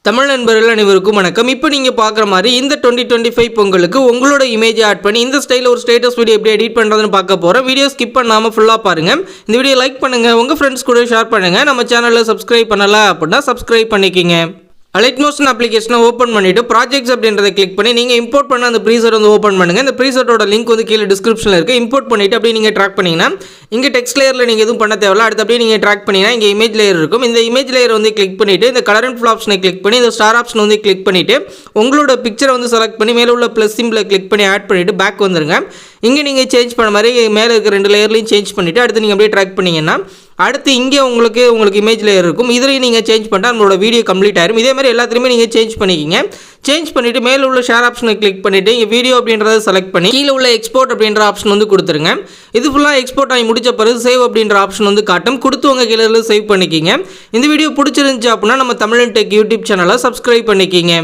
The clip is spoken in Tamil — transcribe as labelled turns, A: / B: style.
A: தமிழ் நண்பர்கள் அனைவருக்கும் வணக்கம். இப்போ நீங்கள் பார்க்குற மாதிரி இந்த 2025 பொங்கலுக்கு உங்களோட இமேஜ் ஆட் பண்ணி இந்த ஸ்டைலில் ஒரு ஸ்டேட்டஸ் வீடியோ எப்படி எடிட் பண்ணுறதுன்னு பார்க்க போகிறோம். வீடியோ ஸ்கிப் பண்ணாமல் ஃபுல்லாக பாருங்கள். இந்த வீடியோ லைக் பண்ணுங்கள், உங்கள் ஃப்ரெண்ட்ஸ் கூட ஷேர் பண்ணுங்கள். நம்ம சேனலில் சப்ஸ்கிரைப் பண்ணல அப்படின்னா சப்ஸ்கிரைப் பண்ணிக்கிங்க. அலைட் மோஷன் அப்ளிகேஷனை ஓப்பன் பண்ணிவிட்டு ப்ராஜெக்ட்ஸ் அப்படின்றத கிளிக் பண்ணி நீங்கள் இம்போர்ட் பண்ண அந்த ப்ரீசெட் வந்து ஓப்பன் பண்ணுங்கள். இந்த ப்ரீசெட்டோட லிங்க் வந்து கீழே டிஸ்கிரிப்ஷனில் இருக்குது. இம்போர்ட் பண்ணிவிட்டு அப்படியே நீங்கள் ட்ராக் பண்ணிங்கன்னா இங்கே டெக்ஸ்ட் லேயரில் நீங்கள் எதுவும் பண்ண தேவையில்ல. அடுத்து அப்படியே நீங்கள் ட்ராக் பண்ணிங்கன்னா இங்கே இமேஜ் லேயர் இருக்கும். இந்த இமேஜ் லேயர் வந்து கிளிக் பண்ணிவிட்டு இந்த கலர் அண்ட் ஃபில் ஆப்ஷனை கிளிக் பண்ணி இந்த ஸ்டார் ஆப்ஷன் வந்து கிளிக் பண்ணிவிட்டு உங்களோட பிக்சரை வந்து செலக்ட் பண்ணி மேலே உள்ள ப்ளஸ் சிம்பிளை கிளிக் பண்ணி ஆட் பண்ணிவிட்டு பேக் வந்துருங்க. இங்கே நீங்கள் சேஞ்ச் பண்ண மாதிரி மேலே இருக்க 2 லேயர்லையும் சேஞ்ச் பண்ணிவிட்டு அடுத்து நீங்கள் அப்படியே ட்ராக் பண்ணிங்கன்னா அடுத்து இங்கே உங்களுக்கு இமேஜ் லேயர் இருக்கும். இதிலையும் நீங்கள் சேஞ்ச் பண்ணிட்டு நம்மளோட வீடியோ கம்ப்ளீட் ஆயிரும். இதே மாதிரி எல்லாத்துலேயுமே நீங்கள் சேஞ்ச் பண்ணிக்கிங்க. சேஞ்ச் பண்ணிவிட்டு மேலே உள்ள ஷேர் ஆப்ஷனை கிளிக் பண்ணிவிட்டு இங்கே வீடியோ அப்படின்றத செலக்ட் பண்ணி கீழே உள்ள எக்ஸ்போர்ட் அப்படின்ற ஆப்ஷன் வந்து கொடுத்துருங்க. இது ஃபுல்லாக எக்ஸ்போர்ட் ஆகி முடிச்ச பிறகு சேவ் அப்படின்ற ஆப்ஷன் வந்து காட்டும். கொடுத்து உங்கள் கீழே சேவ் பண்ணிக்கிங்க. இந்த வீடியோ பிடிச்சிருந்துச்சு அப்படின்னா நம்ம தமிழன் டெக் யூடியூப் சேனலை சப்ஸ்கிரைப் பண்ணிக்கிங்க.